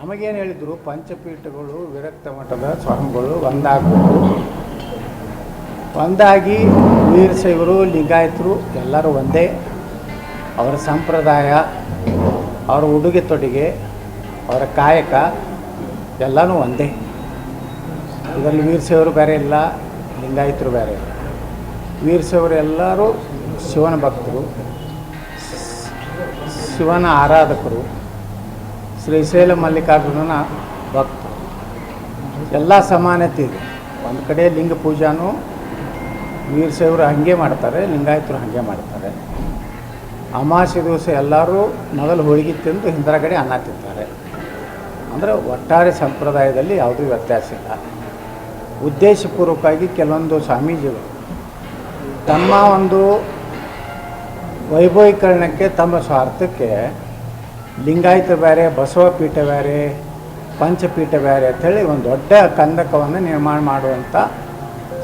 ನಮಗೇನು ಹೇಳಿದರು, ಪಂಚಪೀಠಗಳು ವಿರಕ್ತ ಮಠದ ಸ್ವಾಮಿಗಳು ಒಂದಾಗಬೇಕು, ಒಂದಾಗಿ ವೀರಶೈವರು ಲಿಂಗಾಯತರು ಎಲ್ಲರೂ ಒಂದೇ, ಅವರ ಸಂಪ್ರದಾಯ, ಅವರ ಉಡುಗೆ ತೊಡುಗೆ, ಅವರ ಕಾಯಕ ಎಲ್ಲನೂ ಒಂದೇ. ಇದರಲ್ಲಿ ವೀರಶೈವರು ಬೇರೆ ಇಲ್ಲ, ಲಿಂಗಾಯತರು ಬೇರೆ ಇಲ್ಲ. ವೀರಶೈವರು ಎಲ್ಲರೂ ಶಿವನ ಭಕ್ತರು, ಶಿವನ ಆರಾಧಕರು, ಶ್ರೀಶೈಲ ಮಲ್ಲಿಕಾರ್ಜುನನ ಭಕ್ತರು. ಎಲ್ಲ ಸಮಾನತೆ ಇದೆ. ಒಂದು ಕಡೆ ಲಿಂಗ ಪೂಜಾನೂ ವೀರಶೈವರು ಹಾಗೆ ಮಾಡ್ತಾರೆ, ಲಿಂಗಾಯತರು ಹಾಗೆ ಮಾಡ್ತಾರೆ. ಅಮಾವಾಸ್ಯೆ ದಿವಸ ಎಲ್ಲರೂ ಮೊದಲು ಹೋಳಿಗೆ ತಿಂದು ಹಿಂದರಗಡೆ ಅನ್ನ ತಿಂತಾರೆ. ಅಂದರೆ ಒಟ್ಟಾರೆ ಸಂಪ್ರದಾಯದಲ್ಲಿ ಯಾವುದೂ ವ್ಯತ್ಯಾಸ ಇಲ್ಲ. ಉದ್ದೇಶಪೂರ್ವಕವಾಗಿ ಕೆಲವೊಂದು ಸ್ವಾಮೀಜಿಗಳು ತಮ್ಮ ಒಂದು ವೈಭವೀಕರಣಕ್ಕೆ, ತಮ್ಮ ಸ್ವಾರ್ಥಕ್ಕೆ ಲಿಂಗಾಯತ ಬೇರೆ, ಬಸವ ಪೀಠ ಬೇರೆ, ಪಂಚಪೀಠ ಬೇರೆ ಅಂಥೇಳಿ ಒಂದು ದೊಡ್ಡ ಕಂದಕವನ್ನು ನಿರ್ಮಾಣ ಮಾಡುವಂಥ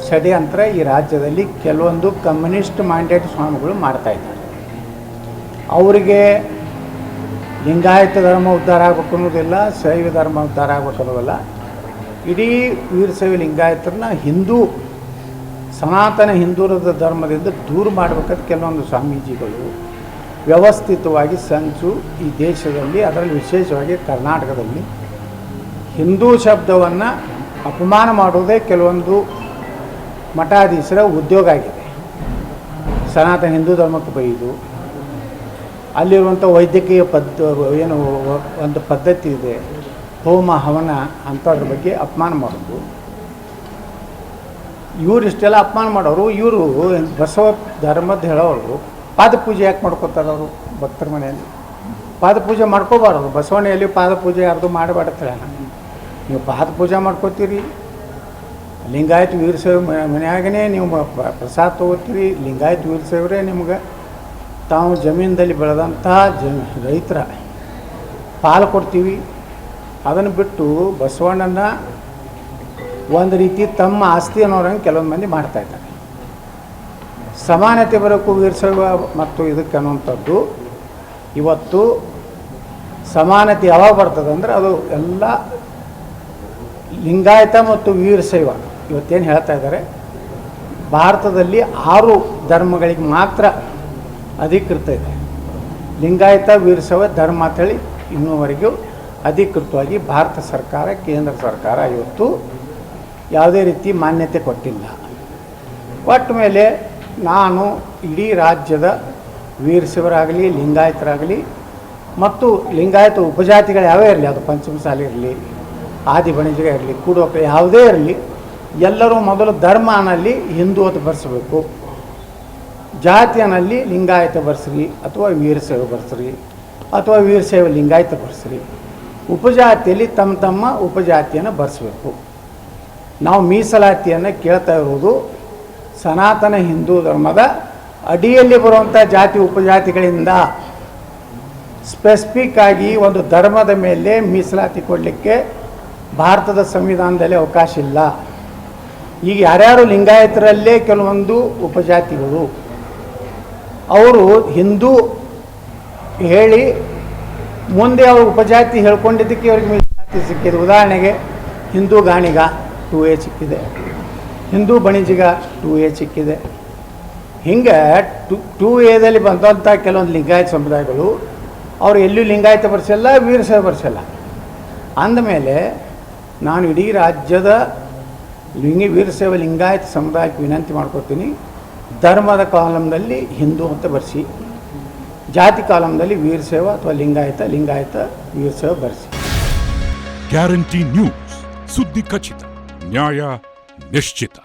ಷಡ್ಯಂತ್ರ ಈ ರಾಜ್ಯದಲ್ಲಿ ಕೆಲವೊಂದು ಕಮ್ಯುನಿಸ್ಟ್ ಮೈಂಡೆಡ್ ಸ್ವಾಮಿಗಳು ಮಾಡ್ತಾಯಿದ್ದಾರೆ. ಅವರಿಗೆ ಲಿಂಗಾಯತ ಧರ್ಮ ಉದ್ಧಾರ ಆಗಬೇಕು ಅನ್ನೋದಿಲ್ಲ, ಶೈವ ಧರ್ಮ ಉದ್ಧಾರ ಆಗಬೇಕು ಅನ್ನೋದಿಲ್ಲ. ಇಡೀ ವೀರಶೈವ ಲಿಂಗಾಯತರನ್ನ ಸನಾತನ ಹಿಂದೂ ಧರ್ಮದಿಂದ ದೂರ ಮಾಡಬೇಕಂತ ಕೆಲವೊಂದು ಸ್ವಾಮೀಜಿಗಳು ವ್ಯವಸ್ಥಿತವಾಗಿ ಸಂಚು ಈ ದೇಶದಲ್ಲಿ, ಅದರಲ್ಲಿ ವಿಶೇಷವಾಗಿ ಕರ್ನಾಟಕದಲ್ಲಿ ಹಿಂದೂ ಶಬ್ದವನ್ನು ಅಪಮಾನ ಮಾಡುವುದೇ ಕೆಲವೊಂದು ಮಠಾಧೀಶರ ಉದ್ಯೋಗ ಆಗಿದೆ. ಸನಾತನ ಹಿಂದೂ ಧರ್ಮಕ್ಕೆ ಬೈದು, ಅಲ್ಲಿರುವಂಥ ವೈದ್ಯಕೀಯ ಏನು ಒಂದು ಪದ್ಧತಿ ಇದೆ, ಹೋಮ ಹವನ ಅಂಥದ್ರ ಬಗ್ಗೆ ಅಪಮಾನ ಮಾಡೋದು. ಇವರು ಇಷ್ಟೆಲ್ಲ ಅಪಮಾನ ಮಾಡೋರು. ಇವರು ಬಸವ ಧರ್ಮದ ಹೇಳೋರು ಪಾದಪೂಜೆ ಯಾಕೆ ಮಾಡ್ಕೋತಾರೆ? ಅವರು ಭಕ್ತರ ಮನೆಯಲ್ಲಿ ಪಾದಪೂಜೆ ಮಾಡ್ಕೋಬಾರ್ದು. ಬಸವಣ್ಣೆಯಲ್ಲಿ ಪಾದಪೂಜೆ ಯಾರ್ದು ಮಾಡಬಾರ್ದು. ನೀವು ಪಾದಪೂಜೆ ಮಾಡ್ಕೋತೀರಿ, ಲಿಂಗಾಯತ ವೀರಶೈವ ಮನೆಯಾಗೇ ನೀವು ಪ್ರಸಾದ ತೊಗೋತೀರಿ. ಲಿಂಗಾಯತ ವೀರಶೈವರೇ ನಿಮ್ಗೆ ತಾವು ಜಮೀನಲ್ಲಿ ಬೆಳೆದಂಥ ರೈತರ ಪಾಲು ಕೊಡ್ತೀವಿ. ಅದನ್ನು ಬಿಟ್ಟು ಬಸವಣ್ಣನ ಒಂದು ರೀತಿ ತಮ್ಮ ಆಸ್ತಿ ಅನ್ನೋರಂಗೆ ಕೆಲವೊಂದು ಮಂದಿ ಮಾಡ್ತಾಯಿದ್ದಾರೆ. ಸಮಾನತೆ ಬರೋಕ್ಕೂ ವೀರಶೈವ ಮತ್ತು ಇದಕ್ಕೆ ಅನ್ನುವಂಥದ್ದು ಇವತ್ತು ಸಮಾನತೆ ಯಾವಾಗ ಬರ್ತದೆ ಅಂದರೆ ಅದು ಎಲ್ಲ ಲಿಂಗಾಯತ ಮತ್ತು ವೀರಶೈವ ಇವತ್ತೇನು ಹೇಳ್ತಾ ಇದ್ದಾರೆ, ಭಾರತದಲ್ಲಿ 6 ಧರ್ಮಗಳಿಗೆ ಮಾತ್ರ ಅಧಿಕೃತ ಇದೆ. ಲಿಂಗಾಯತ ವೀರಶೈವ ಧರ್ಮ ಅಂತೇಳಿ ಇನ್ನೂವರೆಗೂ ಅಧಿಕೃತವಾಗಿ ಭಾರತ ಸರ್ಕಾರ, ಕೇಂದ್ರ ಸರ್ಕಾರ ಇವತ್ತು ಯಾವುದೇ ರೀತಿ ಮಾನ್ಯತೆ ಕೊಟ್ಟಿಲ್ಲ. ಕೊಟ್ಟ ಮೇಲೆ ನಾನು ಇಡೀ ರಾಜ್ಯದ ವೀರಶೈವರಾಗಲಿ, ಲಿಂಗಾಯತರಾಗಲಿ ಮತ್ತು ಲಿಂಗಾಯತ ಉಪಜಾತಿಗಳು ಯಾವೇ ಇರಲಿ, ಅದು ಪಂಚಮಸಾಲಿ ಇರಲಿ, ಆದಿ ಬಣಿಜಗ ಇರಲಿ, ಕೂಡೋಕ ಯಾವುದೇ ಇರಲಿ, ಎಲ್ಲರೂ ಮೊದಲು ಧರ್ಮನಲ್ಲಿ ಹಿಂದೂ ಅಂತ ಬರ್ಸಬೇಕು, ಜಾತಿಯಲ್ಲಿ ಲಿಂಗಾಯತ ಬರ್ಸ್ರಿ ಅಥವಾ ವೀರಶೈವ ಬರ್ಸ್ರಿ ಅಥವಾ ವೀರಶೈವ ಲಿಂಗಾಯತ ಬರ್ಸ್ರಿ. ಉಪಜಾತಿಯಲ್ಲಿ ತಮ್ಮ ಉಪಜಾತಿಯನ್ನು ಬರ್ಸಬೇಕು. ನಾವು ಮೀಸಲಾತಿಯನ್ನು ಕೇಳ್ತಾ ಇರೋದು ಸನಾತನ ಹಿಂದೂ ಧರ್ಮದ ಅಡಿಯಲ್ಲಿ ಬರುವಂಥ ಜಾತಿ ಉಪಜಾತಿಗಳಿಂದ. ಸ್ಪೆಸಿಫಿಕ್ ಆಗಿ ಒಂದು ಧರ್ಮದ ಮೇಲೆ ಮೀಸಲಾತಿ ಕೊಡಲಿಕ್ಕೆ ಭಾರತದ ಸಂವಿಧಾನದಲ್ಲಿ ಅವಕಾಶ ಇಲ್ಲ. ಈಗ ಯಾರ್ಯಾರು ಲಿಂಗಾಯತರಲ್ಲೇ ಕೆಲವೊಂದು ಉಪಜಾತಿಗಳು ಅವರು ಹಿಂದೂ ಹೇಳಿ ಮುಂದೆ ಅವರು ಉಪಜಾತಿ ಹೇಳ್ಕೊಂಡಿದ್ದಕ್ಕೆ ಅವ್ರಿಗೆ ಮೀಸಲಾತಿ ಸಿಕ್ಕಿದೆ. ಉದಾಹರಣೆಗೆ ಹಿಂದೂ ಗಾಣಿಗ 2A ಸಿಕ್ಕಿದೆ, ಹಿಂದೂ ಬಣಿಜಿಗ 2A ಸಿಕ್ಕಿದೆ. ಹಿಂಗೆ 2Aದಲ್ಲಿ ಬಂದಂಥ ಕೆಲವೊಂದು ಲಿಂಗಾಯತ ಸಮುದಾಯಗಳು ಅವರು ಎಲ್ಲೂ ಲಿಂಗಾಯತ ಬರ್ಸಲ್ಲ, ವೀರಶೈವ ಬರ್ಸಲ್ಲ. ಅಂದಮೇಲೆ ನಾನು ಇಡೀ ರಾಜ್ಯದ ವೀರಶೈವ ಲಿಂಗಾಯತ ಸಮುದಾಯಕ್ಕೆ ವಿನಂತಿ ಮಾಡ್ಕೊತೀನಿ, ಧರ್ಮದ ಕಾಲಂನಲ್ಲಿ ಹಿಂದೂ ಅಂತ ಬರ್ಸಿ, ಜಾತಿ ಕಾಲಂನಲ್ಲಿ ವೀರಶೈವ ಅಥವಾ ಲಿಂಗಾಯತ ವೀರಶೈವ ಬರ್ಸಿ. ಗ್ಯಾರಂಟಿ ನ್ಯೂಸ್, ಸುದ್ದಿ ಖಚಿತ, ನ್ಯಾಯ ನಿಶ್ಚಿತ.